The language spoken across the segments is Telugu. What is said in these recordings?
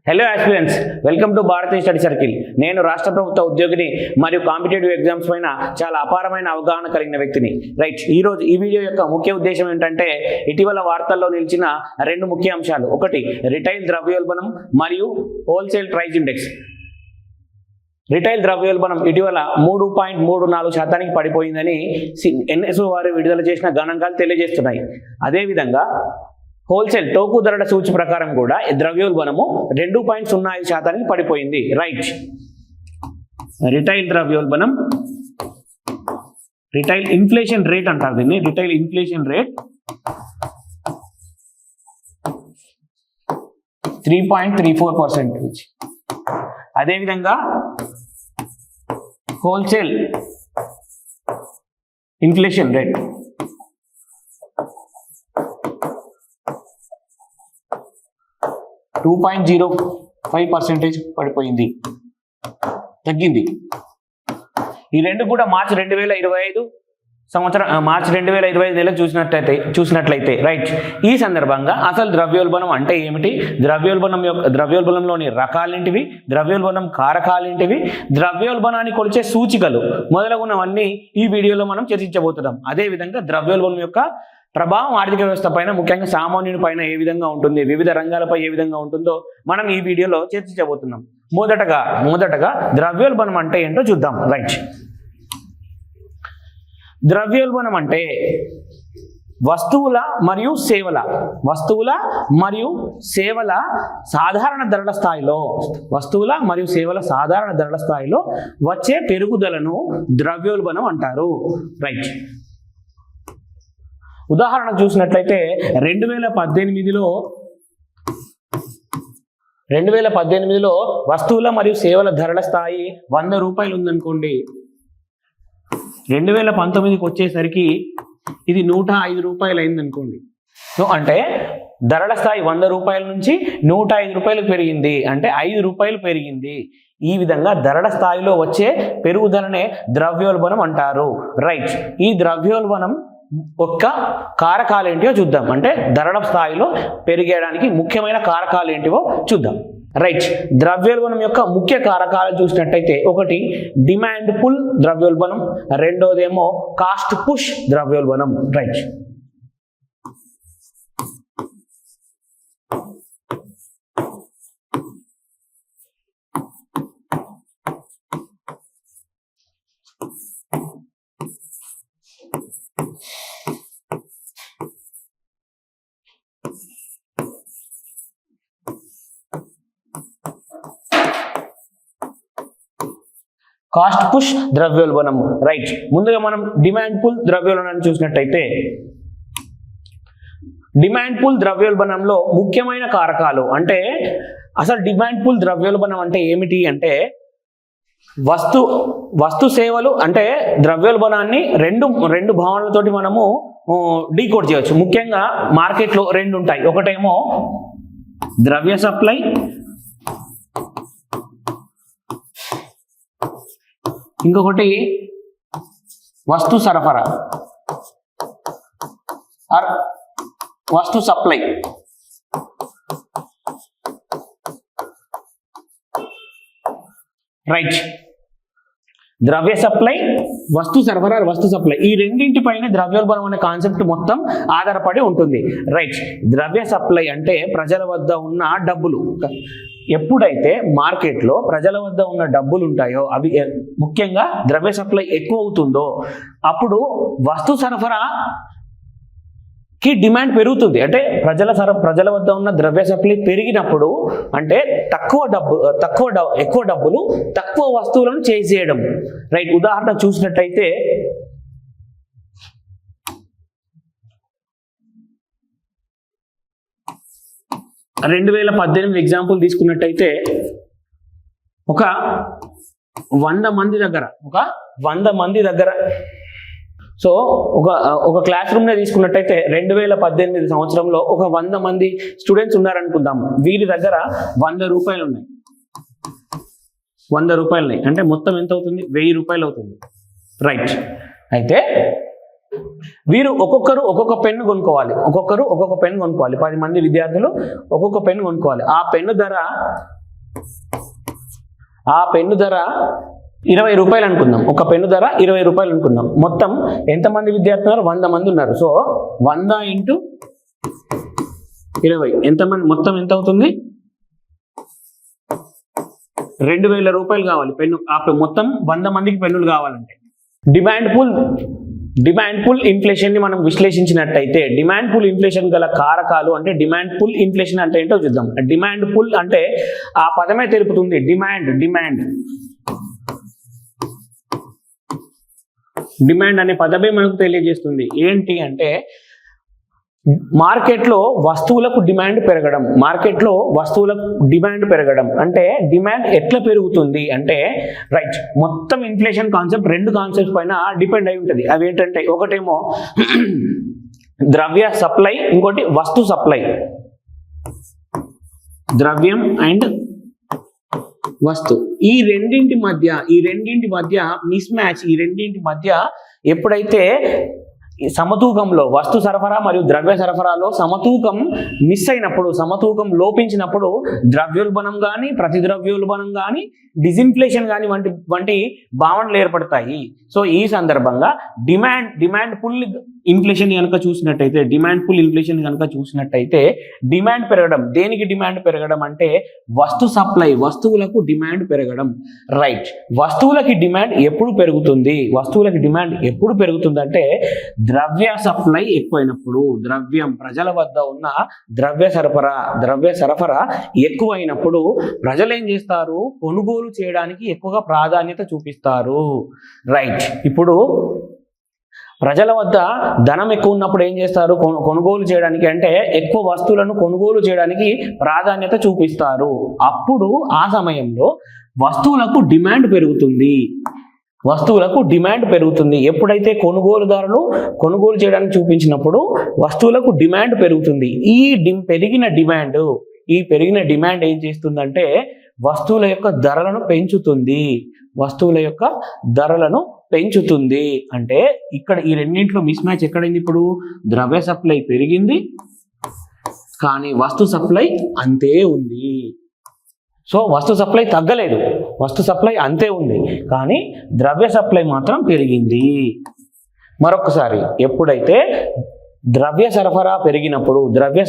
Hello aspirants, welcome to Bharatiya study circle. నేను రాష్ట్ర ప్రభుత్వ ఉద్యోగిని మరియు కాంపిటేటివ్ ఎగ్జామ్స్ పైన చాలా అపారమైన అవగాహన కలిగిన వ్యక్తిని. రైట్, ఈరోజు ఈ వీడియో యొక్క ముఖ్య ఉద్దేశం ఏంటంటే ఇటీవల వార్తల్లో నిలిచిన రెండు ముఖ్య అంశాలు. ఒకటి రిటైల్ ద్రవ్యోల్బణం మరియు హోల్సేల్ ప్రైస్ ఇండెక్స్. రిటైల్ ద్రవ్యోల్బణం ఇటీవల 3.34% పడిపోయిందని ఎన్ఎస్ఓ వారు విడుదల చేసిన గణాంకాలు తెలియజేస్తున్నాయి. అదేవిధంగా హోల్సేల్ టోకు ధరల సూచి ప్రకారం కూడా ద్రవ్యోల్బణము 2.05% పడిపోయింది. రైట్, రిటైల్ ద్రవ్యోల్బణం, రిటైల్ ఇన్ఫ్లేషన్ రేట్ అంటారు దీన్ని, రిటైల్ ఇన్ఫ్లేషన్ రేట్ 3.34%. అదేవిధంగా హోల్సేల్ ఇన్ఫ్లేషన్ రేట్ 2.05% పడిపోయింది, తగ్గింది. ఈ రెండు కూడా మార్చి 2025 నెలకు చూసినట్లయితే రైట్. ఈ సందర్భంగా అసలు ద్రవ్యోల్బణం అంటే ఏమిటి, ద్రవ్యోల్బణంలోని రకాలేంటివి, ద్రవ్యోల్బణం కారకాలేంటివి, ద్రవ్యోల్బణాన్ని కొలిచే సూచికలు మొదలగునవన్నీ ఈ వీడియోలో మనం చర్చించబోతున్నాం. అదేవిధంగా ద్రవ్యోల్బణం యొక్క ప్రభావం ఆర్థిక వ్యవస్థ పైన, ముఖ్యంగా సామాన్యుని పైన ఏ విధంగా ఉంటుంది, వివిధ రంగాలపై ఏ విధంగా ఉంటుందో మనం ఈ వీడియోలో చర్చించబోతున్నాం. మొదటగా ద్రవ్యోల్బణం అంటే ఏంటో చూద్దాం. రైట్, ద్రవ్యోల్బణం అంటే వస్తువుల మరియు సేవల సాధారణ ధరల స్థాయిలో వచ్చే పెరుగుదలను ద్రవ్యోల్బణం అంటారు. రైట్, ఉదాహరణ చూసినట్లయితే 2018లో వస్తువుల మరియు సేవల ధరల స్థాయి 100 రూపాయలు ఉందనుకోండి. 2019కి వచ్చేసరికి ఇది 105 రూపాయలు అయిందనుకోండి. సో అంటే ధరల స్థాయి 100 రూపాయల నుంచి 105 రూపాయలకు పెరిగింది, అంటే 5 రూపాయలు పెరిగింది. ఈ విధంగా ధరల స్థాయిలో వచ్చే పెరుగుదలనే ద్రవ్యోల్బణం అంటారు. రైట్, ఈ ద్రవ్యోల్బణం ఒక్క కారకాలు ఏంటివో చూద్దాం. అంటే ధరల స్థాయిలో పెరిగేయడానికి ముఖ్యమైన కారకాలు ఏంటివో చూద్దాం. రైట్, ద్రవ్యోల్బణం యొక్క ముఖ్య కారకాలు చూసినట్టయితే ఒకటి డిమాండ్ పుల్ ద్రవ్యోల్బణం, రెండోదేమో కాస్ట్ పుష్ ద్రవ్యోల్బణం. రైట్, కాస్ట్ పుష్ ద్రవ్యోల్బణం. రైట్, ముందుగా మనం డిమాండ్ పుల్ ద్రవ్యోల్బణాన్ని చూసినట్టయితే డిమాండ్ పుల్ ద్రవ్యోల్బణంలో ముఖ్యమైన కారకాలు అంటే, అసలు డిమాండ్ పుల్ ద్రవ్యోల్బణం అంటే ఏమిటి అంటే వస్తు సేవలు అంటే ద్రవ్యోల్బణాన్ని రెండు భావనలతోటి మనము డీకోడ్ చేయవచ్చు. ముఖ్యంగా మార్కెట్లో రెండు ఉంటాయి. ఒకటేమో ద్రవ్య సప్లై, ఇంకొకటి వస్తు సరఫరా ఆర్ వస్తు సప్లై. రైట్, ద్రవ్య సప్లై, వస్తు సరఫరా, వస్తు సప్లై, ఈ రెండింటి పైన ద్రవ్యోల్బణం అనే కాన్సెప్ట్ మొత్తం ఆధారపడి ఉంటుంది. రైట్, ద్రవ్య సప్లై అంటే ప్రజల వద్ద ఉన్న డబ్బులు. ఎప్పుడైతే మార్కెట్లో ప్రజల వద్ద ఉన్న డబ్బులు ఉంటాయో, అవి ముఖ్యంగా ద్రవ్య సప్లై ఎక్కువ అవుతుందో అప్పుడు వస్తు సరఫరాకి డిమాండ్ పెరుగుతుంది. అంటే ప్రజల వద్ద ఉన్న ద్రవ్య సప్లై పెరిగినప్పుడు అంటే ఎక్కువ డబ్బులు తక్కువ వస్తువులను చేసేయడం. రైట్, ఉదాహరణ చూసినట్టయితే 2018 ఎగ్జాంపుల్ తీసుకున్నట్టయితే ఒక 100 మంది దగ్గర సో ఒక క్లాస్ రూమ్నే తీసుకున్నట్టయితే 2018 సంవత్సరంలో ఒక 100 మంది స్టూడెంట్స్ ఉన్నారనుకుందాము. వీరి దగ్గర 100 రూపాయలు ఉన్నాయి. 100 రూపాయలు ఉన్నాయి అంటే మొత్తం ఎంత అవుతుంది? 1000 రూపాయలు అవుతుంది. రైట్, అయితే వీరు ఒక్కొక్కరు ఒక్కొక్క పెన్ను కొనుక్కోవాలి. 10 మంది విద్యార్థులు ఒక్కొక్క పెన్ను కొనుక్కోవాలి. ఆ పెన్ను ధర ఆ పెన్ను ధర 20 రూపాయలు అనుకుందాం. ఒక పెన్ను ధర 20 రూపాయలు అనుకుందాం. మొత్తం ఎంతమంది విద్యార్థులు ఉన్నారు? 100 మంది ఉన్నారు. సో 100 × 20 ఎంతమంది, మొత్తం ఎంత అవుతుంది? 2000 రూపాయలు కావాలి పెన్ను. మొత్తం 100 మందికి పెన్నులు కావాలంటే డిమాండ్ పుల్ ఇన్ఫ్లేషన్ ని మనం విశ్లేషించినట్టయితే డిమాండ్ పుల్ ఇన్ఫ్లేషన్ గల కారకాలు అంటే డిమాండ్ పుల్ ఇన్ఫ్లేషన్ అంటే ఏంటో చూద్దాం. డిమాండ్ పుల్ అంటే ఆ పదమే తెలుపుతుంది. డిమాండ్ అనే పదమే మనకు తెలియజేస్తుంది. ఏంటి అంటే మార్కెట్లో వస్తువులకు డిమాండ్ పెరగడం అంటే డిమాండ్ ఎట్లా పెరుగుతుంది అంటే రైట్, మొత్తం ఇన్ఫ్లేషన్ కాన్సెప్ట్ 2 కాన్సెప్ట్స్ పైన డిపెండ్ అయి ఉంటుంది. అవి ఏంటంటే ఒకటేమో ద్రవ్య సప్లై, ఇంకోటి వస్తు సప్లై. ద్రవ్యం అండ్ వస్తు, ఈ రెండింటి మధ్య మిస్ మ్యాచ్, ఈ రెండింటి మధ్య ఎప్పుడైతే సమతూకంలో వస్తు సరఫరా మరియు ద్రవ్య సరఫరాలో సమతూకం మిస్ అయినప్పుడు, సమతూకం లోపించినప్పుడు ద్రవ్యోల్బణం కానీ ప్రతిద్రవ్యోల్బణం కానీ డిజిన్ఫ్లేషన్ కానీ వంటి భావనలు ఏర్పడతాయి. సో ఈ సందర్భంగా డిమాండ్ పుల్ ఇన్ఫ్లేషన్ కనుక చూసినట్టయితే డిమాండ్ పెరగడం. దేనికి డిమాండ్ పెరగడం అంటే వస్తు సప్లై, వస్తువులకు డిమాండ్ పెరగడం. రైట్, వస్తువులకి డిమాండ్ ఎప్పుడు పెరుగుతుంది అంటే ద్రవ్య సప్లై ఎక్కువైనప్పుడు, ప్రజల వద్ద ఉన్న ద్రవ్య సరఫరా ఎక్కువైనప్పుడు ప్రజలు ఏం చేస్తారు? కొనుగోలు చేయడానికి ఎక్కువగా ప్రాధాన్యత చూపిస్తారు. రైట్, ఇప్పుడు ప్రజల వద్ద ధనం ఎక్కువ ఉన్నప్పుడు ఏం చేస్తారు? కొనుగోలు చేయడానికి అంటే ఎక్కువ వస్తువులను కొనుగోలు చేయడానికి ప్రాధాన్యత చూపిస్తారు. అప్పుడు ఆ సమయంలో వస్తువులకు డిమాండ్ పెరుగుతుంది. ఎప్పుడైతే కొనుగోలుదారులు కొనుగోలు చేయడానికి చూపించినప్పుడు వస్తువులకు డిమాండ్ పెరుగుతుంది. ఈ పెరిగిన డిమాండ్ ఏం చేస్తుందంటే వస్తువుల యొక్క ధరలను పెంచుతుంది. అంటే ఇక్కడ ఈ రెండింటిలో మిస్ మ్యాచ్ ఎక్కడైంది? ఇప్పుడు ద్రవ్య సప్లై పెరిగింది కానీ వస్తు సప్లై అంతే ఉంది. సో వస్తు సప్లై తగ్గలేదు, వస్తు సప్లై అంతే ఉంది, కానీ ద్రవ్య సప్లై మాత్రం పెరిగింది. మరొకసారి, ఎప్పుడైతే ద్రవ్య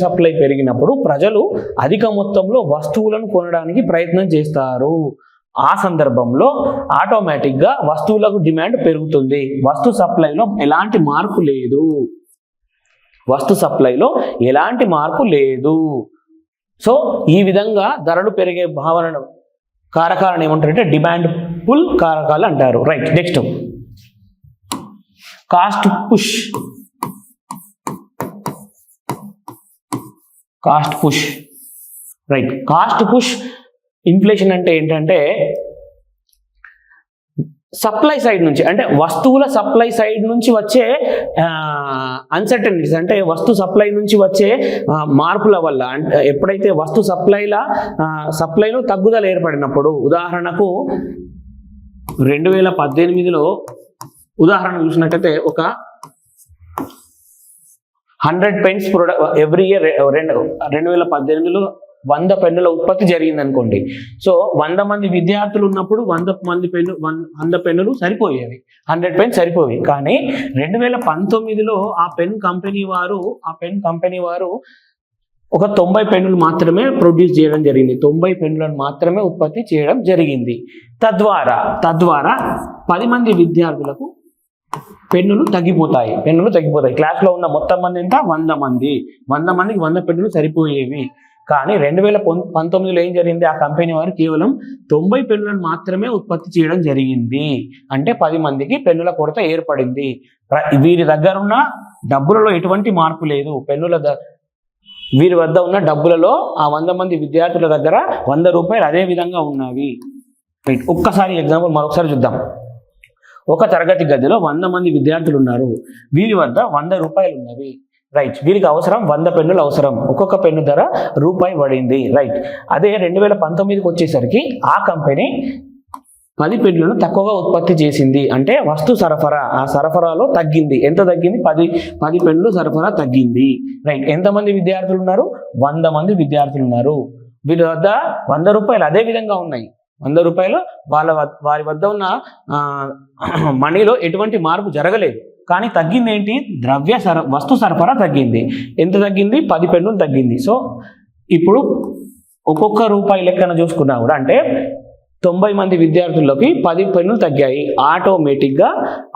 సప్లై పెరిగినప్పుడు ప్రజలు అధిక మొత్తంలో వస్తువులను కొనడానికి ప్రయత్నం చేస్తారు. ఆ సందర్భంలో ఆటోమేటిక్గా వస్తువులకు డిమాండ్ పెరుగుతుంది. వస్తు సప్లైలో ఎలాంటి మార్పు లేదు. సో ఈ విధంగా ధరలు పెరిగే భావనను కారకాలను ఏమంటారంటే డిమాండ్ పుల్ కారకాలు అంటారు. Right, next cost push inflation అంటే ఏంటంటే సప్లై సైడ్ నుంచి, అంటే వస్తువుల సప్లై సైడ్ నుంచి వచ్చే అన్సర్టనిటీస్, అంటే వస్తు సప్లై నుంచి వచ్చే మార్పుల వల్ల, ఎప్పుడైతే వస్తు సప్లైలో తగ్గుదల ఏర్పడినప్పుడు, ఉదాహరణకు 2018లో ఉదాహరణ చూసినట్టయితే ఒక 100 పెన్స్ ఎవ్రీ ఇయర్ 2018లో 100 పెన్నుల ఉత్పత్తి జరిగింది అనుకోండి. సో 100 మంది విద్యార్థులు ఉన్నప్పుడు 100 పెన్నులు సరిపోయేవి, 100 పెన్స్ సరిపోయి. కానీ 2019లో ఆ పెన్ కంపెనీ వారు ఒక 90 పెన్నులు మాత్రమే ప్రొడ్యూస్ చేయడం జరిగింది, 90 పెన్నులను మాత్రమే ఉత్పత్తి చేయడం జరిగింది. తద్వారా 10 మంది విద్యార్థులకు పెన్నులు తగ్గిపోతాయి. క్లాస్లో ఉన్న మొత్తం మంది ఎంత? 100 మందికి 100 పెన్నులు సరిపోయేవి. కానీ 2019లో ఏం జరిగింది? ఆ కంపెనీ వారు కేవలం 90 పెన్నులను మాత్రమే ఉత్పత్తి చేయడం జరిగింది. అంటే 10 మందికి పెన్నుల కొరత ఏర్పడింది. వీరి దగ్గర ఉన్న డబ్బులలో ఎటువంటి మార్పు లేదు. వీరి వద్ద ఉన్న డబ్బులలో ఆ 100 మంది విద్యార్థుల దగ్గర 100 రూపాయలు అదే విధంగా ఉన్నవి. ఒక్కసారి ఎగ్జాంపుల్ మరొకసారి చూద్దాం. ఒక తరగతి గదిలో 100 మంది విద్యార్థులు ఉన్నారు. వీరి వద్ద 100 రూపాయలు ఉన్నవి. రైట్, వీరికి అవసరం 100 పెన్నులు అవసరం. ఒక్కొక్క పెన్ను ధర రూపాయి పడింది. రైట్, అదే 2019కి వచ్చేసరికి ఆ కంపెనీ 10 పెన్నులను తక్కువగా ఉత్పత్తి చేసింది. అంటే వస్తు సరఫరా, ఆ సరఫరాలో తగ్గింది. ఎంత తగ్గింది? 10 పెన్నులు సరఫరా తగ్గింది. రైట్, ఎంతమంది విద్యార్థులు ఉన్నారు? 100 మంది విద్యార్థులు ఉన్నారు. వీళ్ళ వద్ద 100 రూపాయలు అదే విధంగా ఉన్నాయి. 100 రూపాయలు వారి వద్ద ఉన్న మనీలో ఎటువంటి మార్పు జరగలేదు. కానీ తగ్గింది ఏంటి? వస్తు సరఫరా తగ్గింది. ఎంత తగ్గింది? 10 పెన్నులు తగ్గింది. సో ఇప్పుడు ఒక్కొక్క రూపాయి లెక్కన చూసుకున్నా కూడా అంటే 90 మంది విద్యార్థులకి 10 పెన్నులు తగ్గాయి. ఆటోమేటిక్గా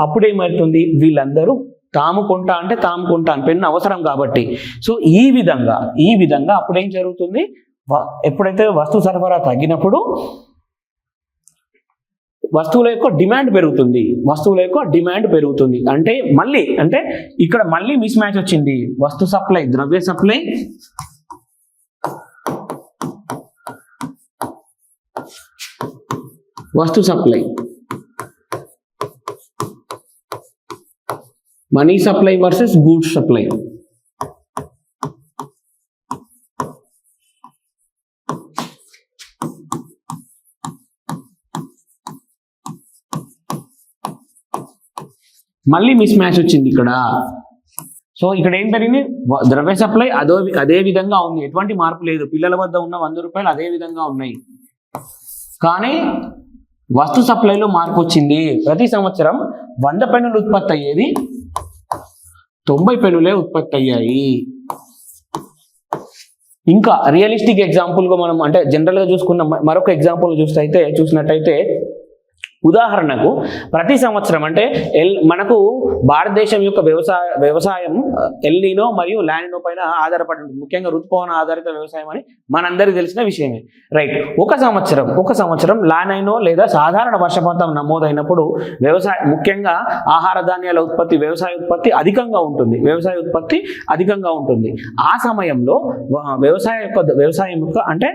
అప్పుడు ఏమవుతుంది? వీళ్ళందరూ తాము కొంటాను పెన్ను అవసరం కాబట్టి. సో ఈ విధంగా అప్పుడు ఏం జరుగుతుంది? ఎప్పుడైతే వస్తు సరఫరా తగ్గినప్పుడు వస్తువుల యొక్క డిమాండ్ పెరుగుతుంది. అంటే ఇక్కడ మళ్ళీ మిస్ మ్యాచ్ వచ్చింది. వస్తు సప్లై, ద్రవ్య సప్లై వస్తు supply, money supply versus goods supply. మళ్ళీ మిస్ మ్యాచ్ వచ్చింది ఇక్కడ. సో ఇక్కడ ఏం జరిగింది? ద్రవ్య సప్లై అదే విధంగా ఉంది, ఎటువంటి మార్పు లేదు. పిల్లల వద్ద ఉన్న 100 రూపాయలు అదే విధంగా ఉన్నాయి. కానీ వస్తు సప్లైలో మార్పు వచ్చింది. ప్రతి సంవత్సరం 100 పెన్నులు ఉత్పత్తి అయ్యేది, 90 పెన్నులే ఉత్పత్తి అయ్యాయి. ఇంకా రియలిస్టిక్ ఎగ్జాంపుల్గా మనం అంటే జనరల్గా చూసుకున్న మరొక ఎగ్జాంపుల్ చూసినట్టయితే ఉదాహరణకు ప్రతి సంవత్సరం అంటే మనకు భారతదేశం యొక్క వ్యవసాయం ఎల్నినో మరియు లానినో పైన ఆధారపడి ఉంటుంది. ముఖ్యంగా ఋతుపవన ఆధారిత వ్యవసాయం అని మనందరికీ తెలిసిన విషయమే, రైట్. ఒక సంవత్సరం లానినో లేదా సాధారణ వర్షపాతం నమోదైనప్పుడు ముఖ్యంగా ఆహార ధాన్యాల ఉత్పత్తి, వ్యవసాయ ఉత్పత్తి అధికంగా ఉంటుంది. ఆ సమయంలో వ్యవసాయం యొక్క అంటే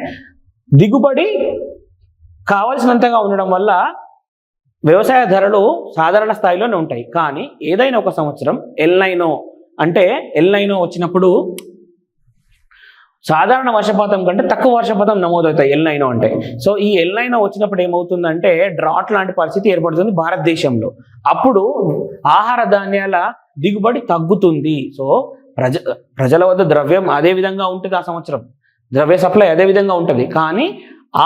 దిగుబడి కావలసినంతగా ఉండడం వల్ల వ్యవసాయ ధరలు సాధారణ స్థాయిలోనే ఉంటాయి. కానీ ఏదైనా ఒక సంవత్సరం ఎల్నైనో వచ్చినప్పుడు సాధారణ వర్షపాతం కంటే తక్కువ వర్షపాతం నమోదవుతాయి ఎల్నైనో అంటే. సో ఈ ఎల్నైనో వచ్చినప్పుడు ఏమవుతుందంటే డ్రాట్ లాంటి పరిస్థితి ఏర్పడుతుంది భారతదేశంలో. అప్పుడు ఆహార ధాన్యాల దిగుబడి తగ్గుతుంది. సో ప్రజల వద్ద ద్రవ్యం అదే విధంగా ఉంటుంది, ఆ సంవత్సరం ద్రవ్య సప్లై అదే విధంగా ఉంటుంది. కానీ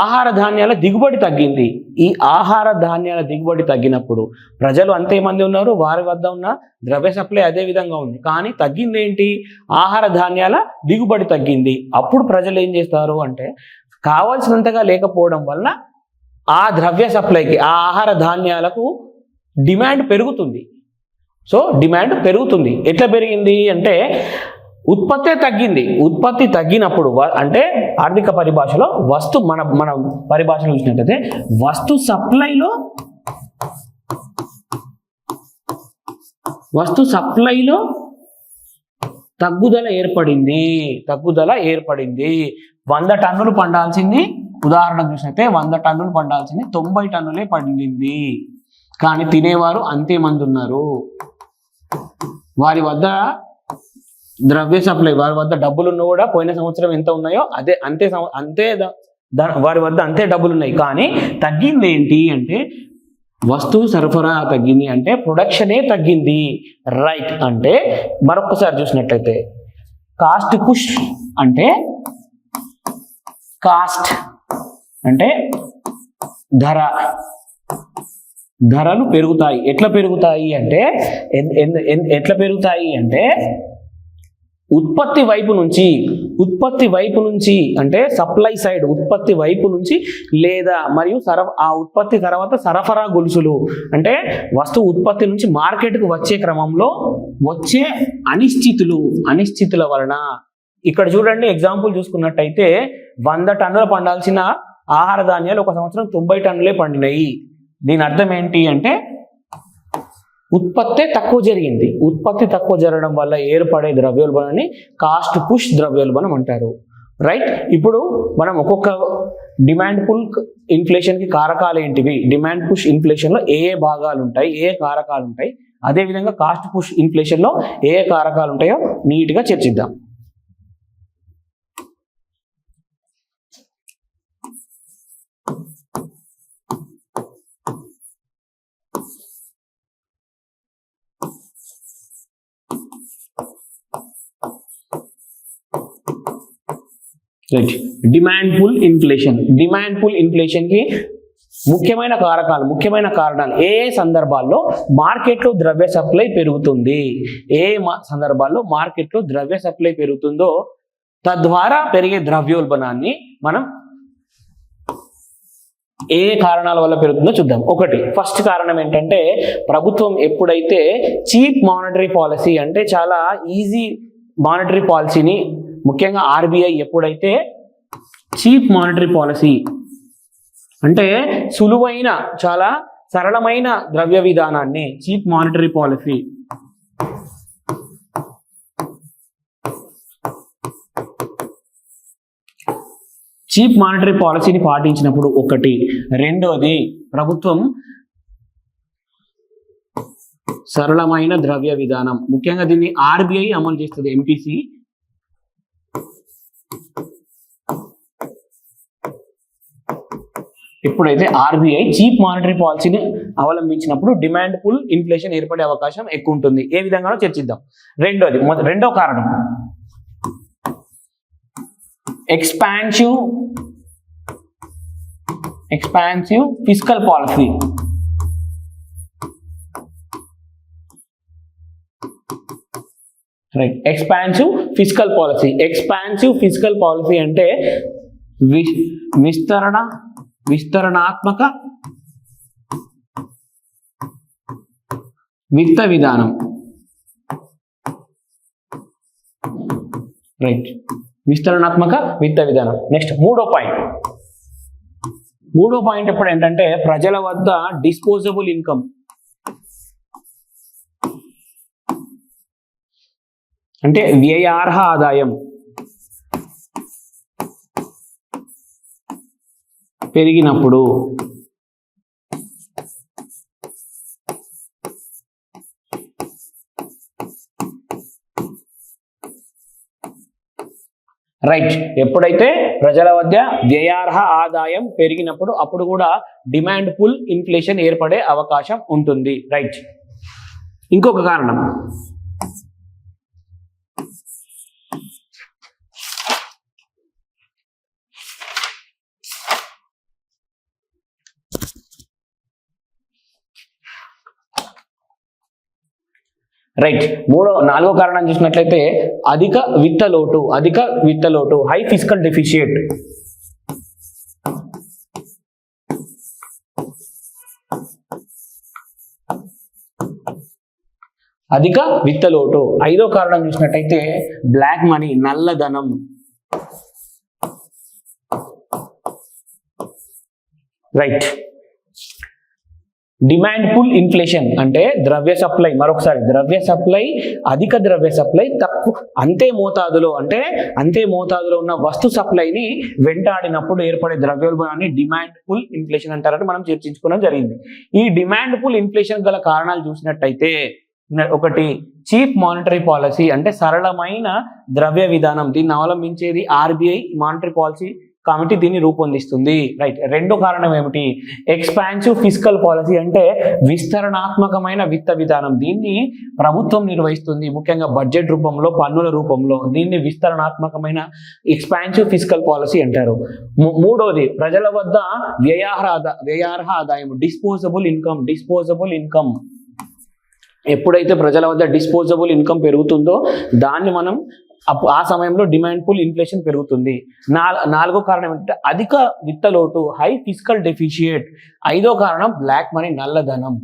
ఆహార ధాన్యాల దిగుబడి తగ్గింది. ఈ ఆహార ధాన్యాల దిగుబడి తగ్గినప్పుడు ప్రజలు అంతే మంది ఉన్నారు, వారి వద్ద ఉన్న ద్రవ్య సప్లై అదే విధంగా ఉంది. కానీ తగ్గింది ఏంటి? ఆహార ధాన్యాల దిగుబడి తగ్గింది. అప్పుడు ప్రజలు ఏం చేస్తారు అంటే కావాల్సినంతగా లేకపోవడం వల్ల ఆ ద్రవ్య సప్లైకి, ఆ ఆహార ధాన్యాలకు డిమాండ్ పెరుగుతుంది. సో డిమాండ్ పెరుగుతుంది. ఎట్లా పెరిగింది అంటే ఉత్పత్తి తగ్గినప్పుడు అంటే ఆర్థిక పరిభాషలో మన పరిభాషలో చూసినట్లయితే వస్తు సప్లైలో తగ్గుదల ఏర్పడింది. 100 టన్నులు పండాల్సింది, ఉదాహరణకు చూసినట్లయితే 100 టన్నులు పండాల్సింది 90 టన్నులే పండింది. కానీ తినేవారు అంతే మంది ఉన్నారు. వారి వద్ద ద్రవ్య సప్లై, వారి వద్ద డబ్బులున్న కూడా పోయిన సంవత్సరం ఎంత ఉన్నాయో అంతే వారి వద్ద అంతే డబ్బులు ఉన్నాయి. కానీ తగ్గింది ఏంటి అంటే వస్తువు సరఫరా తగ్గింది, అంటే ప్రొడక్షనే తగ్గింది, రైట్. అంటే మరొకసారి చూసినట్లయితే కాస్ట్ పుష్ అంటే ధరలు పెరుగుతాయి. ఎట్లా పెరుగుతాయి అంటే ఉత్పత్తి వైపు నుంచి అంటే సప్లై సైడ్ ఉత్పత్తి వైపు నుంచి లేదా మరియు ఆ ఉత్పత్తి తర్వాత సరఫరా గొలుసులు అంటే వస్తువు ఉత్పత్తి నుంచి మార్కెట్కు వచ్చే క్రమంలో వచ్చే అనిశ్చితుల వలన. ఇక్కడ చూడండి ఎగ్జాంపుల్ చూసుకున్నట్టయితే 100 టన్నులు పండాల్సిన ఆహార ధాన్యాలు ఒక సంవత్సరం 90 టన్నులే పండినాయి. దీని అర్థం ఏంటి అంటే ఉత్పత్తి తక్కువ జరగడం వల్ల ఏర్పడే ద్రవ్యోల్బణాన్ని కాస్ట్ పుష్ ద్రవ్యోల్బణం అంటారు, రైట్. ఇప్పుడు మనం ఒక్కొక్క డిమాండ్ పుల్ ఇన్ఫ్లేషన్కి కారకాలు ఏంటివి, డిమాండ్ పుష్ ఇన్ఫ్లేషన్లో ఏ భాగాలు ఉంటాయి, ఏ కారకాలు ఉంటాయి, అదేవిధంగా కాస్ట్ పుష్ ఇన్ఫ్లేషన్లో ఏ కారకాలు ఉంటాయో నీట్గా చర్చిద్దాం. రైట్. డిమాండ్ పుల్ ఇన్ఫ్లేషన్ కి ముఖ్యమైన కారణాలు ఏ సందర్భాల్లో మార్కెట్లో ద్రవ్య సప్లై పెరుగుతుంది, సందర్భాల్లో మార్కెట్లో ద్రవ్య సప్లై పెరుగుతుందో తద్వారా పెరిగే ద్రవ్యోల్బణాన్ని మనం ఏ కారణాల వల్ల పెరుగుతుందో చూద్దాం. ఒకటి, ఫస్ట్ కారణం ఏంటంటే ప్రభుత్వం ఎప్పుడైతే చీప్ మానిటరీ పాలసీ అంటే చాలా ఈజీ మానిటరీ పాలసీని, ముఖ్యంగా ఆర్బీఐ ఎప్పుడైతే చీప్ మానిటరీ పాలసీ అంటే సులువైన చాలా సరళమైన ద్రవ్య విధానాన్ని చీప్ మానిటరీ పాలసీని పాటించినప్పుడు ఒకటి. రెండోది, ప్రభుత్వం సరళమైన ద్రవ్య విధానం, ముఖ్యంగా దీన్ని ఆర్బీఐ అమలు చేస్తుంది, ఎంపీసీ. ఎప్పుడైతే ఆర్బీఐ చీప్ మానిటరీ పాలసీని అవలంబించినప్పుడు డిమాండ్ పుల్ ఇన్ఫ్లేషన్ ఏర్పడే అవకాశం ఎక్కువ ఉంటుంది. ఏ విధంగానో చర్చిద్దాం. రెండో కారణం expansive fiscal policy. Right. Expansive fiscal policy అంటే విస్తరణాత్మక విత్త విధానం. రైట్. విస్తరణాత్మక విత్త విధానం. నెక్స్ట్ మూడో పాయింట్ ఎప్పుడు ఏంటంటే ప్రజల వద్ద డిస్పోజబుల్ ఇన్కమ్ అంటే వ్యయార్హ ఆదాయం పెరిగినప్పుడు రైట్. ఎప్పుడైతే ప్రజల వద్ద వ్యయార్హ ఆదాయం పెరిగినప్పుడు అప్పుడు కూడా డిమాండ్ పుల్ ఇన్ఫ్లేషన్ ఏర్పడే అవకాశం ఉంటుంది. రైట్. ఇంకొక కారణం రైట్. నాలుగో కారణం చూసినట్లయితే అధిక విత్త లోటు హై ఫిస్కల్ డెఫిషియట్. అధిక విత్త లోటు. ఐదో కారణం చూసినట్టయితే బ్లాక్ మనీ, నల్లధనం. రైట్. డిమాండ్ పుల్ ఇన్ఫ్లేషన్ అంటే ద్రవ్య సప్లై, మరొకసారి అధిక ద్రవ్య సప్లై అంతే మోతాదులో ఉన్న వస్తు సప్లైని వెంటాడినప్పుడు ఏర్పడే ద్రవ్యోల్బణాన్ని డిమాండ్ పుల్ ఇన్ఫ్లేషన్ అంటారని మనం చర్చించుకోవడం జరిగింది. ఈ డిమాండ్ పుల్ ఇన్ఫ్లేషన్ గల కారణాలు చూసినట్టయితే ఒకటి, చీప్ మానిటరీ పాలసీ అంటే సరళమైన ద్రవ్య విధానం, దీన్ని అవలంబించేది ఆర్బీఐ మానిటరీ పాలసీ కమిటీ దీన్ని రూపొందిస్తుంది. రైట్. రెండో కారణం ఏమిటి? ఎక్స్పాన్సివ్ ఫిస్కల్ పాలసీ అంటే విస్తరణాత్మకమైన విత్త విధానం, దీన్ని ప్రభుత్వం నిర్వహిస్తుంది, ముఖ్యంగా బడ్జెట్ రూపంలో, పన్నుల రూపంలో. దీన్ని విస్తరణాత్మకమైన ఎక్స్పాన్సివ్ ఫిస్కల్ పాలసీ అంటారు. మూడోది, ప్రజల వద్ద వ్యయార్హ ఆదాయం, డిస్పోజబుల్ ఇన్కమ్. ఎప్పుడైతే ప్రజల వద్ద డిస్పోజబుల్ ఇన్కమ్ పెరుగుతుందో దాన్ని మనం ఆ సమయంలో డిమాండ్ పుల్ ఇన్ఫ్లేషన్ పెరుగుతుంది. నాలుగో కారణం ఏంటంటే అధిక విత్త లోటు, హై ఫిస్కల్ డెఫిషియట్. ఐదో కారణం బ్లాక్ మనీ, నల్లధనం.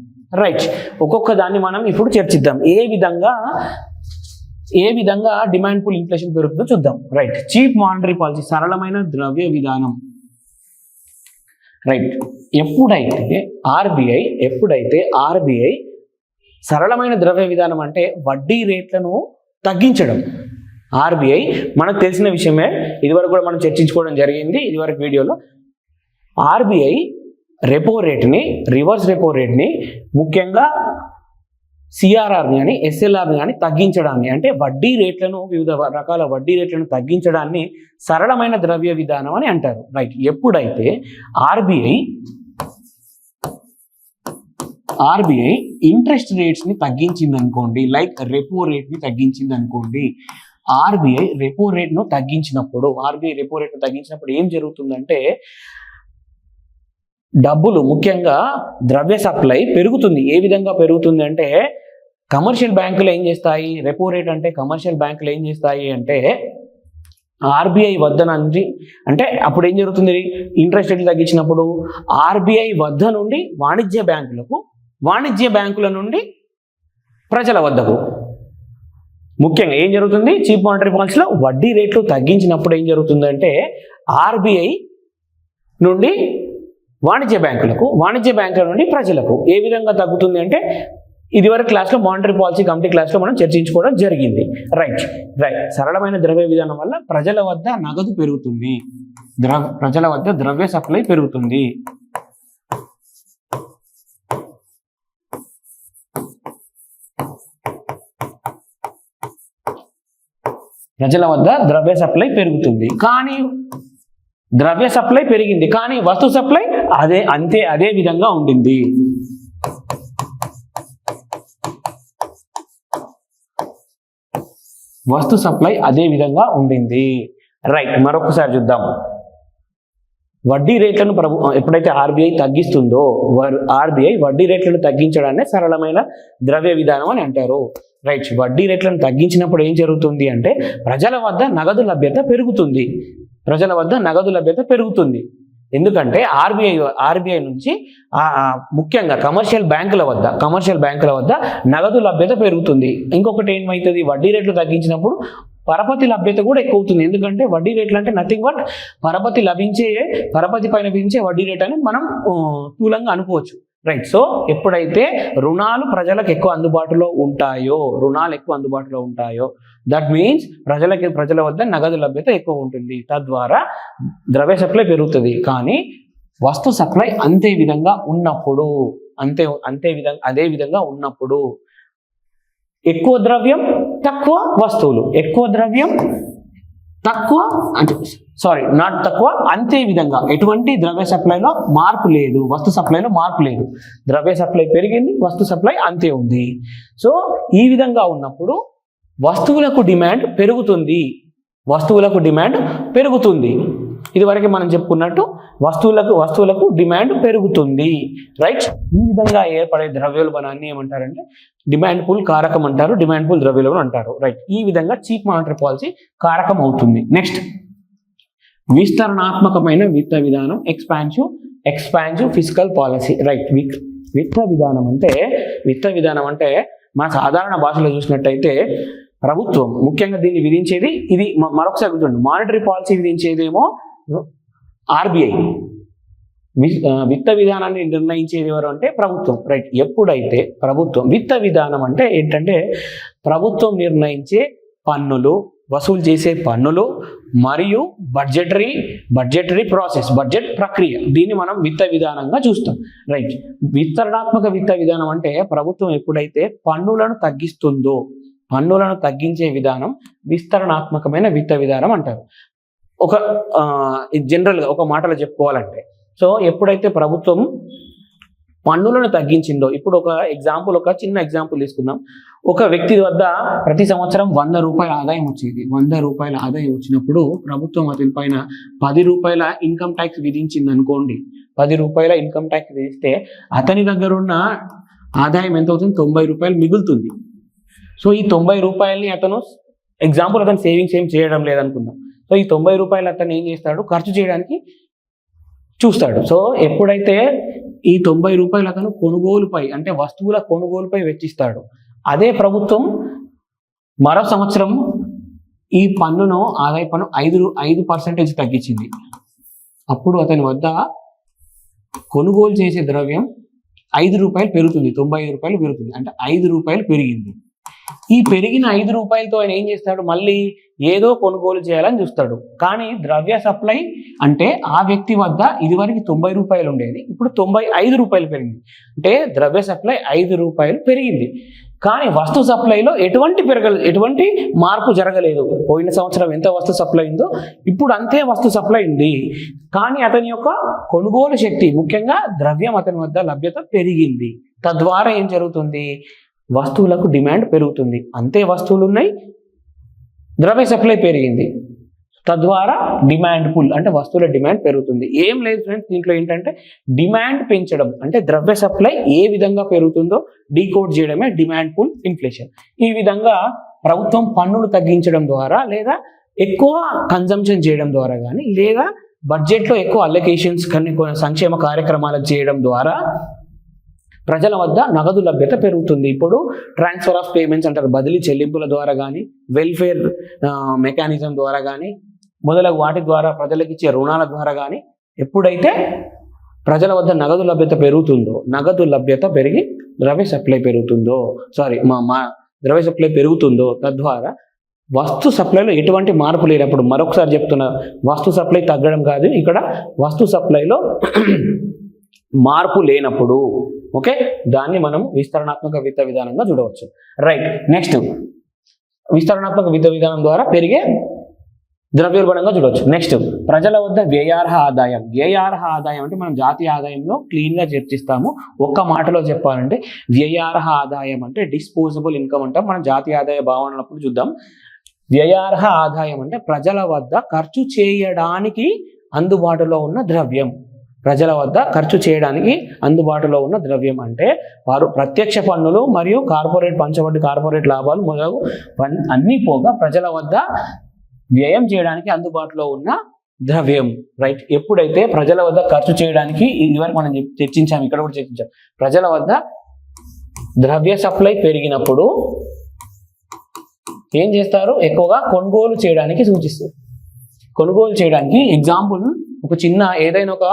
రైట్. ఒక్కొక్క దాన్ని మనం ఇప్పుడు చర్చిద్దాం. ఏ విధంగా డిమాండ్ పుల్ ఇన్ఫ్లేషన్ పెరుగుతుందో చూద్దాం. రైట్. చీప్ మానిటరీ పాలసీ, సరళమైన ద్రవ్య విధానం. రైట్. ఎప్పుడైతే ఆర్బీఐ సరళమైన ద్రవ్య విధానం అంటే వడ్డీ రేట్లను తగ్గించడం. ఆర్బీఐ మనకు తెలిసిన విషయమే, ఇదివరకు కూడా మనం చర్చించుకోవడం జరిగింది ఇదివరకు వీడియోలో. ఆర్బీఐ రివర్స్ రెపో రేట్ని ముఖ్యంగా సిఆర్ఆర్ని కానీ ఎస్ఎల్ఆర్ని కానీ తగ్గించడాన్ని, అంటే వివిధ రకాల వడ్డీ రేట్లను తగ్గించడాన్ని సరళమైన ద్రవ్య విధానం అని అంటారు. రైట్. ఎప్పుడైతే ఆర్బీఐ ఇంట్రెస్ట్ రేట్స్ ని తగ్గించింది అనుకోండి, లైక్ రెపో రేట్ ని తగ్గించింది అనుకోండి, ఆర్బీఐ రెపో రేట్ను తగ్గించినప్పుడు ఏం జరుగుతుందంటే డబ్బులు ముఖ్యంగా ద్రవ్య సప్లై పెరుగుతుంది. ఏ విధంగా పెరుగుతుంది అంటే కమర్షియల్ బ్యాంకులు ఏం చేస్తాయి, రెపో రేట్ అంటే కమర్షియల్ బ్యాంకులు ఏం చేస్తాయి అంటే ఆర్బీఐ వద్ద నుంచి, అంటే అప్పుడు ఏం జరుగుతుంది, ఇంట్రెస్ట్ రేట్లు తగ్గించినప్పుడు ఆర్బీఐ వద్ద నుండి వాణిజ్య బ్యాంకులకు, వాణిజ్య బ్యాంకుల నుండి ప్రజల వద్దకు. ముఖ్యంగా ఏం జరుగుతుంది, చీప్ మానిటరీ పాలసీలో వడ్డీ రేట్లు తగ్గించినప్పుడు ఏం జరుగుతుందంటే ఆర్బీఐ నుండి వాణిజ్య బ్యాంకులకు, వాణిజ్య బ్యాంకుల నుండి ప్రజలకు ఏ విధంగా తగ్గుతుంది అంటే ఇదివరకు క్లాస్లో మానిటరీ పాలసీ కమిటీ క్లాస్లో మనం చర్చించుకోవడం జరిగింది. రైట్. సరళమైన ద్రవ్య విధానం వల్ల ప్రజల వద్ద నగదు పెరుగుతుంది, ప్రజల వద్ద ద్రవ్య సప్లై పెరుగుతుంది. ప్రజల వద్ద ద్రవ్య సప్లై పెరుగుతుంది, కానీ ద్రవ్య సప్లై పెరిగింది కానీ వస్తు సప్లై అదే విధంగా ఉండింది. వస్తు సప్లై అదే విధంగా ఉండింది. రైట్. మరొకసారి చూద్దాం. వడ్డీ రేట్లను ఎప్పుడైతే ఆర్బీఐ తగ్గిస్తుందో ఆర్బీఐ వడ్డీ రేట్లను తగ్గించడాన్ని సరళమైన ద్రవ్య విధానం అని అంటారు. రైట్. వడ్డీ రేట్లను తగ్గించినప్పుడు ఏం జరుగుతుంది అంటే ప్రజల వద్ద నగదు లభ్యత పెరుగుతుంది, ఎందుకంటే ఆర్బీఐ నుంచి ముఖ్యంగా కమర్షియల్ బ్యాంకుల వద్ద నగదు లభ్యత పెరుగుతుంది. ఇంకొకటి ఏమవుతుంది, వడ్డీ రేట్లు తగ్గించినప్పుడు పరపతి లభ్యత కూడా ఎక్కువ అవుతుంది. ఎందుకంటే వడ్డీ రేట్లు అంటే నథింగ్ బట్ పరపతి పైన లభించే వడ్డీ రేట్ అని మనం స్థూలంగా అనుకోవచ్చు. రైట్. సో ఎప్పుడైతే రుణాలు ప్రజలకు ఎక్కువ అందుబాటులో ఉంటాయో దట్ మీన్స్ ప్రజల వద్ద నగదు లభ్యత ఎక్కువ ఉంటుంది, తద్వారా ద్రవ్య సప్లై పెరుగుతుంది. కానీ వస్తు సప్లై అదే విధంగా ఉన్నప్పుడు ఎక్కువ ద్రవ్యం తక్కువ వస్తువులు, అంతే విధంగా ఎటువంటి ద్రవ్య సప్లైలో మార్పు లేదు, వస్తు సప్లైలో మార్పు లేదు. ద్రవ్య సప్లై పెరిగింది, వస్తు సప్లై అంతే ఉంది. సో ఈ విధంగా ఉన్నప్పుడు వస్తువులకు డిమాండ్ పెరుగుతుంది. ఇదివరకు మనం చెప్పుకున్నట్టు వస్తువులకు డిమాండ్ పెరుగుతుంది. రైట్. ఈ విధంగా ఏర్పడే ద్రవ్యోల్బణాన్ని ఏమంటారంటే డిమాండ్ పూల్ కారకం అంటారు, డిమాండ్ పూల్ ద్రవ్యోల్బణం అంటారు. రైట్. ఈ విధంగా చీప్ మానిటరీ పాలసీ కారకం అవుతుంది. నెక్స్ట్, విస్తరణాత్మకమైన విత్త విధానం, ఎక్స్పాన్సివ్ ఫిస్కల్ పాలసీ. రైట్. విత్త విధానం అంటే మన సాధారణ భాషలో చూసినట్టయితే ప్రభుత్వం ముఖ్యంగా దీన్ని విధించేది, ఇది మరొకసారి గుర్తుండి, మానిటరీ పాలసీ విధించేదేమో ఆర్బీఐ, విత్త విధానాన్ని నిర్ణయించేది ఎవరు అంటే ప్రభుత్వం. రైట్. ఎప్పుడైతే విత్త విధానం అంటే ఏంటంటే ప్రభుత్వం నిర్ణయించే పన్నులు, వసూలు చేసే పన్నులు మరియు బడ్జెటరీ ప్రాసెస్, బడ్జెట్ ప్రక్రియ, దీన్ని మనం విత్త విధానంగా చూస్తాం. రైట్. విస్తరణాత్మక విత్త విధానం అంటే ప్రభుత్వం ఎప్పుడైతే పన్నులను తగ్గించే విధానం విస్తరణాత్మకమైన విత్త విధానం అంటారు. జనరల్గా ఒక మాటలో చెప్పుకోవాలంటే, సో ఎప్పుడైతే ప్రభుత్వం పన్నులను తగ్గించిందో, ఇప్పుడు ఒక చిన్న ఎగ్జాంపుల్ తీసుకుందాం. ఒక వ్యక్తి వద్ద ప్రతి సంవత్సరం 100 రూపాయల ఆదాయం వచ్చేది. 100 రూపాయల ఆదాయం వచ్చినప్పుడు ప్రభుత్వం అతని పైన 10 రూపాయల ఇన్కమ్ ట్యాక్స్ విధించింది అనుకోండి. 10 రూపాయల ఇన్కమ్ ట్యాక్స్ విధిస్తే అతని దగ్గర ఉన్న ఆదాయం ఎంత అవుతుంది, 90 రూపాయలు మిగులుతుంది. సో ఈ 90 రూపాయలని అతను సేవింగ్స్ ఏం చేయడం లేదనుకుందాం. సో ఈ 90 రూపాయలు అతను ఏం చేస్తాడు, ఖర్చు చేయడానికి చూస్తాడు. సో ఎప్పుడైతే ఈ 90 రూపాయలు అతను కొనుగోలుపై, అంటే వస్తువుల కొనుగోలుపై వెచ్చిస్తాడు, అదే ప్రభుత్వం మరో సంవత్సరం ఈ పన్నును, ఆదాయ పన్ను 5% తగ్గించింది. అప్పుడు అతని వద్ద కొనుగోలు చేసే ద్రవ్యం 5 రూపాయలు పెరుగుతుంది, 90 రూపాయలు పెరుగుతుంది, అంటే 5 రూపాయలు పెరిగింది. ఈ పెరిగిన 5 రూపాయలతో ఆయన ఏం చేస్తాడు, మళ్ళీ ఏదో కొనుగోలు చేయాలని చూస్తాడు. కానీ ద్రవ్య సప్లై అంటే ఆ వ్యక్తి వద్ద ఇదివరకు 90 రూపాయలు ఉండేది, ఇప్పుడు 95 రూపాయలు పెరిగింది. అంటే ద్రవ్య సప్లై 5 రూపాయలు పెరిగింది, కానీ వస్తు సప్లైలో ఎటువంటి మార్పు జరగలేదు. పోయిన సంవత్సరం ఎంత వస్తు సప్లై ఉందో ఇప్పుడు అంతే వస్తు సప్లై ఉంది. కానీ అతని యొక్క కొనుగోలు శక్తి, ముఖ్యంగా ద్రవ్యం అతని వద్ద లభ్యత పెరిగింది. తద్వారా ఏం జరుగుతుంది, వస్తువులకు డిమాండ్ పెరుగుతుంది. అంతే వస్తువులు ఉన్నాయి, ద్రవ్య సప్లై పెరిగింది, తద్వారా డిమాండ్ పుల్ అంటే వస్తువుల డిమాండ్ పెరుగుతుంది. ఏం లేదు ఫ్రెండ్స్, దీంట్లో ఏంటంటే డిమాండ్ పెంచడం అంటే ద్రవ్య సప్లై ఏ విధంగా పెరుగుతుందో డీకోడ్ చేయడమే డిమాండ్ పుల్ ఇన్ఫ్లేషన్. ఈ విధంగా ప్రభుత్వం పన్నులు తగ్గించడం ద్వారా లేదా ఎక్కువ కన్జంప్షన్ చేయడం ద్వారా కానీ లేదా బడ్జెట్లో ఎక్కువ అలొకేషన్స్ కొన్ని సంక్షేమ కార్యక్రమాలకు చేయడం ద్వారా ప్రజల వద్ద నగదు లభ్యత పెరుగుతుంది. ఇప్పుడు ట్రాన్స్ఫర్ ఆఫ్ పేమెంట్స్ అంటారు, బదిలీ చెల్లింపుల ద్వారా కానీ వెల్ఫేర్ మెకానిజం ద్వారా కానీ మొదలగు వాటి ద్వారా ప్రజలకు ఇచ్చే రుణాల ద్వారా కానీ ఎప్పుడైతే ప్రజల వద్ద నగదు లభ్యత పెరుగుతుందో, నగదు లభ్యత పెరిగి ద్రవ్య సప్లై పెరుగుతుందో ద్రవ్య సప్లై పెరుగుతుందో తద్వారా వస్తు సప్లైలో ఎటువంటి మార్పు లేనప్పుడు, మరొకసారి చెప్తున్నా, వస్తు సప్లై తగ్గడం కాదు, ఇక్కడ వస్తు సప్లైలో మార్పు లేనప్పుడు ఓకే దాన్ని మనం విస్తరణాత్మక విత్త విధానంగా చూడవచ్చు. రైట్, నెక్స్ట్ విస్తరణాత్మక విత్త విధానం ద్వారా పెరిగే ద్రవ్యోల్బణంగా చూడవచ్చు. నెక్స్ట్ ప్రజల వద్ద వ్యయార్హ ఆదాయం. వ్యయార్హ ఆదాయం అంటే మనం జాతీయ ఆదాయంలో క్లీన్గా చర్చిస్తాము. ఒక్క మాటలో చెప్పాలంటే వ్యయార్హ ఆదాయం అంటే డిస్పోజబుల్ ఇన్కమ్ అంటాం. మనం జాతీయ ఆదాయ భావనప్పుడు చూద్దాం. వ్యయార్హ ఆదాయం అంటే ప్రజల వద్ద ఖర్చు చేయడానికి అందుబాటులో ఉన్న ద్రవ్యం. ప్రజల వద్ద ఖర్చు చేయడానికి అందుబాటులో ఉన్న ద్రవ్యం అంటే వారు ప్రత్యక్ష పన్నులు మరియు పంచబడి కార్పొరేట్ లాభాలు మొదలగు అన్నీ పోగా ప్రజల వద్ద వ్యయం చేయడానికి అందుబాటులో ఉన్న ద్రవ్యం. రైట్, ఎప్పుడైతే ప్రజల వద్ద ఖర్చు చేయడానికి ఇదివరకు మనం చర్చించాం, ఇక్కడ కూడా చర్చించాం, ప్రజల వద్ద ద్రవ్య సప్లై పెరిగినప్పుడు ఏం చేస్తారు, ఎక్కువగా కొనుగోలు చేయడానికి సూచిస్తారు. కొనుగోలు చేయడానికి ఎగ్జాంపుల్ ఒక చిన్న ఏదైనా ఒక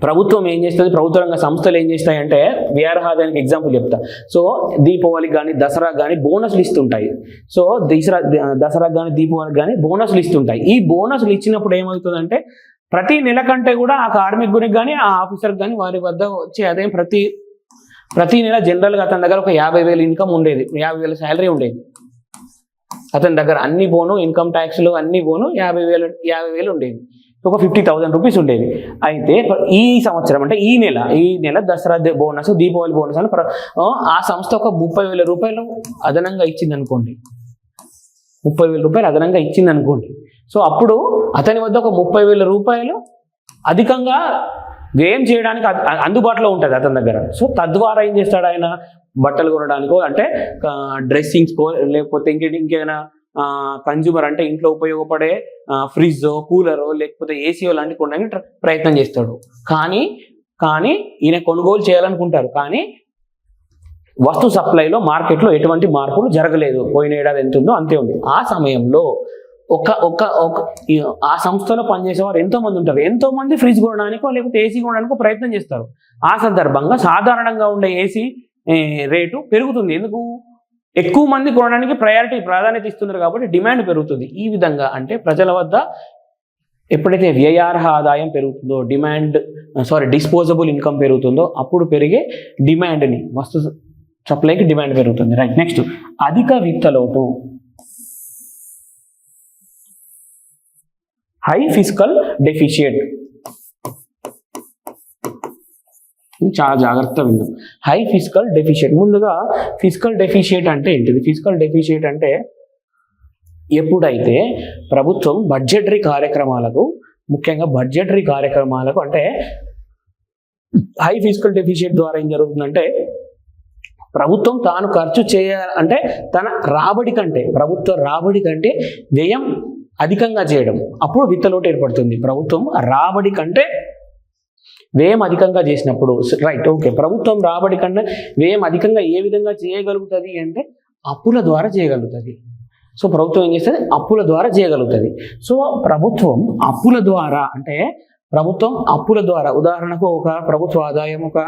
ప్రభుత్వం ఏం చేస్తుంది, ప్రభుత్వ రంగ సంస్థలు ఏం చేస్తాయంటే వ్యయార్హ ఆదాయానికి ఎగ్జాంపుల్ చెప్తా. సో దీపావళికి కానీ దసరాకి కానీ బోనస్లు ఇస్తుంటాయి. సో దసరాకి కానీ దీపావళికి కానీ బోనస్లు ఇస్తుంటాయి. ఈ బోనస్లు ఇచ్చినప్పుడు ఏమవుతుందంటే ప్రతి నెల కంటే కూడా ఆ కార్మికునికి కానీ ఆ ఆఫీసర్కి కానీ వారి వద్ద వచ్చే ఆదాయం ప్రతి నెల జనరల్గా అతని దగ్గర ఒక 50,000 ఇన్కమ్ ఉండేది, 50,000 శాలరీ ఉండేది. అతని దగ్గర అన్ని పోను, ఇన్కమ్ ట్యాక్స్లు అన్ని పోను 50,000 ఉండేది. ఒక 50,000 రూపీస్ ఉండేది. అయితే ఈ సంవత్సరం అంటే ఈ నెల దసరా బోనస్, దీపావళి బోనస్ అని ఆ సంస్థ ఒక 30,000 రూపాయలు అదనంగా ఇచ్చింది అనుకోండి. 30,000 రూపాయలు అదనంగా ఇచ్చింది అనుకోండి. సో అప్పుడు అతని వద్ద ఒక 30,000 రూపాయలు అధికంగా వ్యయం చేయడానికి అందుబాటులో ఉంటుంది అతని దగ్గర. సో తద్వారా ఏం చేస్తాడు, ఆయన బట్టలు కొనడానికో అంటే డ్రెస్సింగ్స్కో లేకపోతే ఇంకేమైనా కన్జ్యూమర్ అంటే ఇంట్లో ఉపయోగపడే ఫ్రిడ్జ్, కూలరో లేకపోతే ఏసీఓ లాంటి కొనడానికి ప్రయత్నం చేస్తాడు. కానీ ఈయన కొనుగోలు చేయాలనుకుంటారు, కానీ వస్తు సప్లైలో మార్కెట్లో ఎటువంటి మార్పులు జరగలేదు. పోయిన ఏడాది ఎంత ఉందో అంతే ఉంది. ఆ సమయంలో ఆ సంస్థలో పనిచేసేవారు ఎంతో మంది ఉంటారు. ఎంతో మంది ఫ్రిడ్జ్ కొనడానికో లేకపోతే ఏసీ కొనడానికో ప్రయత్నం చేస్తారు. ఆ సందర్భంగా సాధారణంగా ఉండే ఏసీ రేటు పెరుగుతుంది. ఎందుకు, ఎక్కువ మంది కొనడానికి ప్రాధాన్యత ఇస్తున్నారు కాబట్టి డిమాండ్ పెరుగుతుంది. ఈ విధంగా అంటే ప్రజల వద్ద ఎప్పుడైతే వ్యయార్హ ఆదాయం పెరుగుతుందో, డిస్పోజబుల్ ఇన్కమ్ పెరుగుతుందో అప్పుడు పెరిగే డిమాండ్ని, వస్తు సప్లైకి డిమాండ్ పెరుగుతుంది. రైట్, నెక్స్ట్ అధిక విత్తలోటు, హై ఫిస్కల్ డెఫిషియట్. చాలా జాగ్రత్తగా విందాం. High fiscal deficit. ముందుగా ఫిస్కల్ డెఫిషియట్ అంటే ఏంటిది? ఫిస్కల్ డెఫిషియట్ అంటే ఎప్పుడైతే ప్రభుత్వం బడ్జెటరీ కార్యక్రమాలకు, ముఖ్యంగా బడ్జెటరీ కార్యక్రమాలకు అంటే హై ఫిస్కల్ డెఫిషియట్ ద్వారా ఏం జరుగుతుందంటే ప్రభుత్వం తాను ఖర్చు చేయాలంటే తన ప్రభుత్వ రాబడి కంటే వ్యయం అధికంగా చేయడం, అప్పుడు విత్తలోటు ఏర్పడుతుంది. ప్రభుత్వం రాబడి కంటే వ్యయం అధికంగా చేసినప్పుడు, రైట్, ఓకే, ప్రభుత్వం రాబడి కంటే వ్యయం అధికంగా ఏ విధంగా చేయగలుగుతుంది అంటే అప్పుల ద్వారా చేయగలుగుతుంది. సో ప్రభుత్వం ఏం చేస్తుంది, అప్పుల ద్వారా చేయగలుగుతుంది. సో ప్రభుత్వం అప్పుల ద్వారా ఉదాహరణకు ఒక ప్రభుత్వ ఆదాయం, ఒక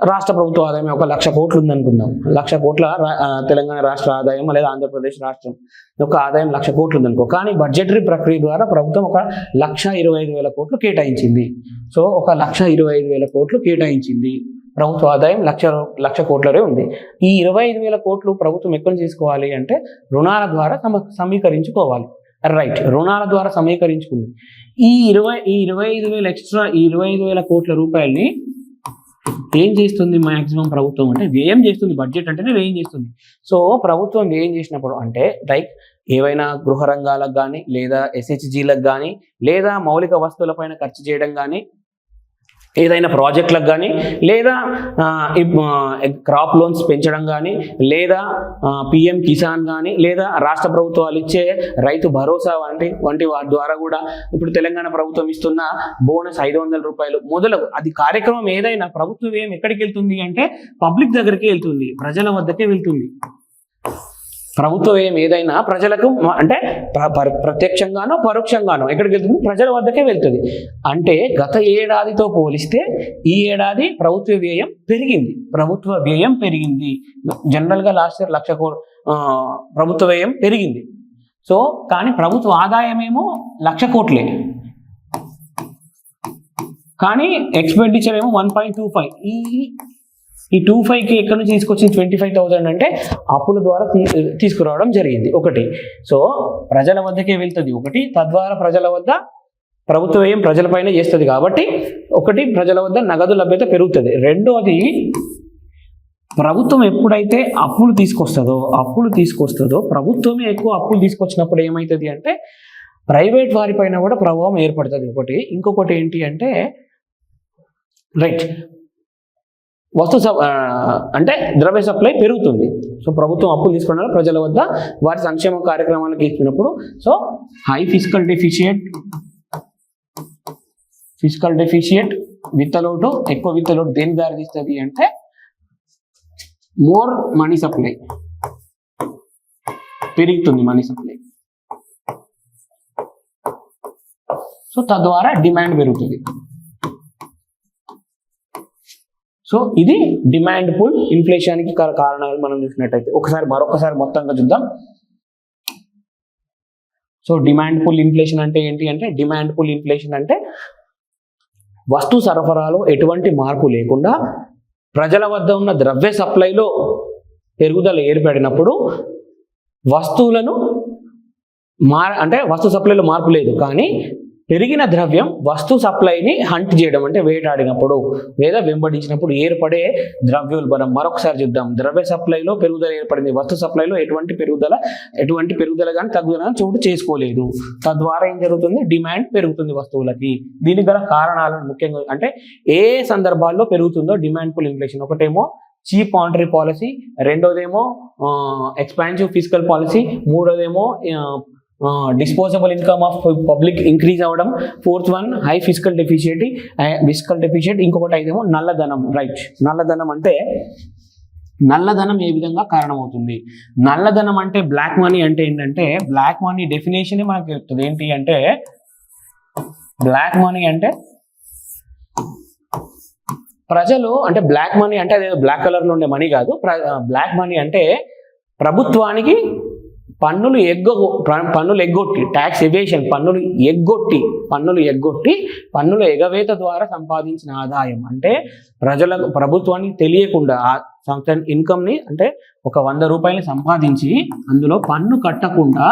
రాష్ట్ర ప్రభుత్వ ఆదాయం 1,00,000 కోట్లు ఉందనుకుందాం. 1,00,000 కోట్ల తెలంగాణ రాష్ట్ర ఆదాయం లేదా ఆంధ్రప్రదేశ్ రాష్ట్రం యొక్క ఆదాయం 1,00,000 కోట్లు ఉందనుకో. కానీ బడ్జెటరీ ప్రక్రియ ద్వారా ప్రభుత్వం 1,25,000 కోట్లు కేటాయించింది. సో 1,25,000 కోట్లు కేటాయించింది. ప్రభుత్వ ఆదాయం 1,00,000 కోట్లరే ఉంది. ఈ 25,000 కోట్లు ప్రభుత్వం ఎక్కడ చేసుకోవాలి అంటే రుణాల ద్వారా సమీకరించుకోవాలి. రైట్, రుణాల ద్వారా సమీకరించుకుంది. ఈ 25,000 కోట్ల రూపాయలని ఏం చేస్తుంది మ్యాక్సిమం ప్రభుత్వం అంటే వ్యయం చేస్తుంది. బడ్జెట్ అంటేనే వ్యయం చేస్తుంది. సో ప్రభుత్వం వ్యయం చేసినప్పుడు అంటే లైక్ ఏవైనా గృహ రంగాలకు కానీ లేదా SHGలకు కానీ లేదా మౌలిక వస్తువులపైన ఖర్చు చేయడం కానీ, ఏదైనా ప్రాజెక్టులకు కానీ లేదా క్రాప్ లోన్స్ పెంచడం కానీ లేదా PM కిసాన్ కానీ లేదా రాష్ట్ర ప్రభుత్వాలు ఇచ్చే రైతు భరోసా వంటి వాటి ద్వారా కూడా ఇప్పుడు తెలంగాణ ప్రభుత్వం ఇస్తున్న బోనస్ 500 రూపాయలు మొదలగు అది కార్యక్రమం ఏదైనా ప్రభుత్వం ఎక్కడికి వెళ్తుంది అంటే పబ్లిక్ దగ్గరికి వెళ్తుంది, ప్రజల వద్దకే వెళ్తుంది. ప్రభుత్వం ఏదైనా ప్రజలకు అంటే ప్రత్యక్షంగానో పరోక్షంగానో ఎక్కడికి వెళ్తుంది, ప్రజల వద్దకే వెళ్తుంది. అంటే గత ఏడాదితో పోలిస్తే ఈ ఏడాది ప్రభుత్వ వ్యయం పెరిగింది. జనరల్గా లాస్ట్ ఇయర్ 1,00,000 కోట్లు ప్రభుత్వ వ్యయం పెరిగింది. సో కానీ ప్రభుత్వ ఆదాయం ఏమో 1,00,000 కోట్లే, కానీ ఎక్స్పెండిచర్ ఏమో 1.25. ఈ 25కి ఎక్కడి నుంచి తీసుకొచ్చింది 25,000 అంటే అప్పుల ద్వారా తీసుకురావడం జరిగింది ఒకటి. సో ప్రజల వద్దకే వెళ్తుంది ఒకటి, తద్వారా ప్రజల వద్ద ప్రభుత్వ వ్యయం ప్రజలపైన చేస్తుంది కాబట్టి ఒకటి ప్రజల వద్ద నగదు లభ్యత పెరుగుతుంది. రెండోది ప్రభుత్వం ఎప్పుడైతే అప్పులు తీసుకొస్తుందో ప్రభుత్వమే ఎక్కువ అప్పులు తీసుకొచ్చినప్పుడు ఏమవుతుంది అంటే ప్రైవేట్ వారిపైన కూడా ప్రభావం ఏర్పడుతుంది ఒకటి. ఇంకొకటి ఏంటి అంటే రైట్ అంటే ద్రవ్య సప్లై పెరుగుతుంది. సో ప్రభుత్వం అప్పులు తీసుకున్న ప్రజల వద్ద వారి సంక్షేమ కార్యక్రమాలకు ఇచ్చినప్పుడు సో హై ఫిజికల్ డెఫిషియట్ విత్తలోటు, ఎక్కువ విత్తలోటు దేని దారి తీస్తుంది అంటే మోర్ మనీ సప్లై పెరుగుతుంది, మనీ సప్లై. సో తద్వారా డిమాండ్ పెరుగుతుంది. సో ఇది డిమాండ్ పుల్ ఇన్ఫ్లేషన్కి కారణాలు మనం చూసినట్టయితే మరొకసారి మొత్తంగా చూద్దాం. సో డిమాండ్ పుల్ ఇన్ఫ్లేషన్ అంటే ఏంటి అంటే డిమాండ్ పుల్ ఇన్ఫ్లేషన్ అంటే వస్తు సరఫరాలో ఎటువంటి మార్పు లేకుండా ప్రజల వద్ద ఉన్న ద్రవ్య సప్లైలో పెరుగుదల ఏర్పడినప్పుడు వస్తువులను అంటే వస్తు సప్లైలో మార్పు లేదు కానీ పెరిగిన ద్రవ్యం వస్తు సప్లైని హంట్ చేయడం అంటే వేటాడినప్పుడు లేదా వెంబడించినప్పుడు ఏర్పడే ద్రవ్యోల్బణం. మరొకసారి చూద్దాం. ద్రవ్య సప్లైలో పెరుగుదల ఏర్పడింది, వస్తు సప్లైలో ఎటువంటి పెరుగుదల కానీ తగ్గుదల చోటు చేసుకోలేదు. తద్వారా ఏం జరుగుతుంది, డిమాండ్ పెరుగుతుంది వస్తువులకి. దీనికి గల కారణాలను ముఖ్యంగా అంటే ఏ సందర్భాల్లో పెరుగుతుందో డిమాండ్ పుల్ ఇన్ఫ్లేషన్. ఒకటేమో చీప్ మానిటరీ పాలసీ, రెండోదేమో ఎక్స్పాన్సివ్ ఫిజికల్ పాలసీ, మూడోదేమో disposable income of public increase అవ్వడం, fourth one high fiscal deficit, ఇంకొకటి అయితేమో నల్లధనం. రైట్, నల్లధనం ఏ విధంగా కారణమవుతుంది? నల్లధనం అంటే బ్లాక్ మనీ అంటే ఏంటంటే బ్లాక్ మనీ డెఫినేషన్ మనకు చెప్తుంది. ఏంటి అంటే బ్లాక్ మనీ అంటే ప్రజలు అంటే బ్లాక్ మనీ అంటే అదే బ్లాక్ కలర్ లో ఉండే మనీ కాదు. బ్లాక్ మనీ అంటే ప్రభుత్వానికి పన్నులు ఎగ్గొట్టి ట్యాక్స్ ఎవేషన్, పన్నులు ఎగ్గొట్టి పన్నుల ఎగవేత ద్వారా సంపాదించిన ఆదాయం. అంటే ప్రభుత్వానికి తెలియకుండా ఇన్కమ్ని అంటే ఒక 100 రూపాయలు సంపాదించి అందులో పన్ను కట్టకుండా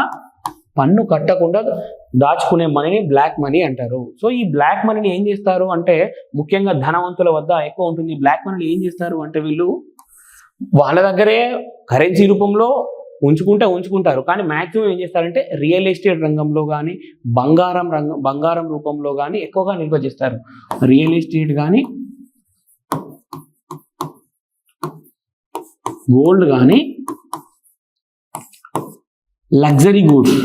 దాచుకునే మనీని బ్లాక్ మనీ అంటారు. సో ఈ బ్లాక్ మనీని ఏం చేస్తారు అంటే ముఖ్యంగా ధనవంతుల వద్ద ఎక్కువ ఉంటుంది. బ్లాక్ మనీని ఏం చేస్తారు అంటే వీళ్ళు వాళ్ళ దగ్గరే కరెన్సీ రూపంలో ఉంచుకుంటారు, కానీ మ్యాక్సిమం ఏం చేస్తారంటే రియల్ ఎస్టేట్ రంగంలో కానీ బంగారం రూపంలో కానీ ఎక్కువగా నిల్వ చేస్తారు. రియల్ ఎస్టేట్ కానీ గోల్డ్ కానీ luxury goods.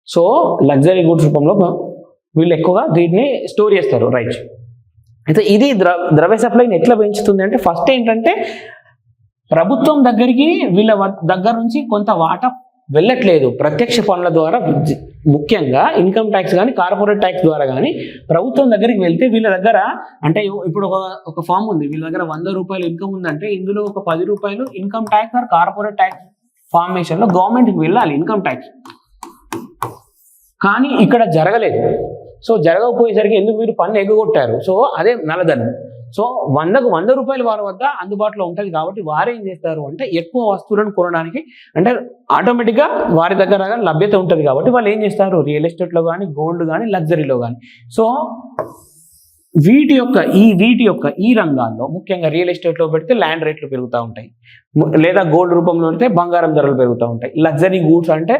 So luxury goods రూపంలో వీళ్ళు ఎక్కువగా దీన్ని స్టోర్ చేస్తారు. రైట్, అయితే ఇది ద్రవ్య సప్లైని ఎట్లా పెంచుతుంది అంటే ఫస్ట్ ఏంటంటే ప్రభుత్వం దగ్గరికి వీళ్ళ దగ్గర నుంచి కొంత వాటా వెళ్ళట్లేదు. ప్రత్యక్ష పన్నుల ద్వారా ముఖ్యంగా ఇన్కమ్ ట్యాక్స్ కానీ కార్పొరేట్ ట్యాక్స్ ద్వారా కానీ ప్రభుత్వం దగ్గరికి వెళ్తే వీళ్ళ దగ్గర అంటే ఇప్పుడు ఒక ఫామ్ ఉంది, వీళ్ళ దగ్గర 100 రూపాయలు ఇన్కమ్ ఉందంటే ఇందులో ఒక 10 రూపాయలు income tax or corporate tax ఫార్మేషన్లో గవర్నమెంట్కి వెళ్ళాలి ఇన్కమ్ ట్యాక్స్. కానీ ఇక్కడ జరగలేదు. సో జరగకపోయేసరికి ఎందుకు మీరు పన్ను ఎగ్గొట్టారు? సో అదే నల్లధనం. సో 100 రూపాయలు వారి వద్ద అందుబాటులో ఉంటుంది కాబట్టి వారు ఏం చేస్తారు అంటే ఎక్కువ వస్తువులను కొనడానికి అంటే ఆటోమేటిక్గా వారి దగ్గర లభ్యత ఉంటుంది కాబట్టి వాళ్ళు ఏం చేస్తారు రియల్ ఎస్టేట్లో కానీ గోల్డ్ కానీ లగ్జరీలో కానీ. సో వీటి యొక్క ఈ రంగాల్లో ముఖ్యంగా రియల్ ఎస్టేట్లో పెడితే ల్యాండ్ రేట్లు పెరుగుతూ ఉంటాయి, లేదా గోల్డ్ రూపంలో పెడితే బంగారం ధరలు పెరుగుతూ ఉంటాయి. లగ్జరీ గూడ్స్ అంటే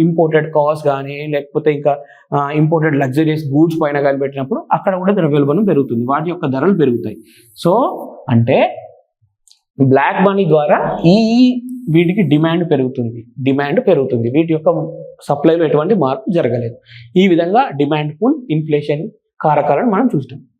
ఇంపోర్టెడ్ కార్స్ కానీ లేకపోతే ఇంకా ఇంపోర్టెడ్ లగ్జరీస్ గూడ్స్ పైన కానీ పెట్టినప్పుడు అక్కడ కూడా ద్రవ్యోల్బణం పెరుగుతుంది, వాటి యొక్క ధరలు పెరుగుతాయి. సో అంటే బ్లాక్ మనీ ద్వారా వీటికి డిమాండ్ పెరుగుతుంది, వీటి యొక్క సప్లైలో ఎటువంటి మార్పు జరగలేదు. ఈ విధంగా డిమాండ్ పుల్ ఇన్ఫ్లేషన్ కారకాలను మనం చూస్తాం.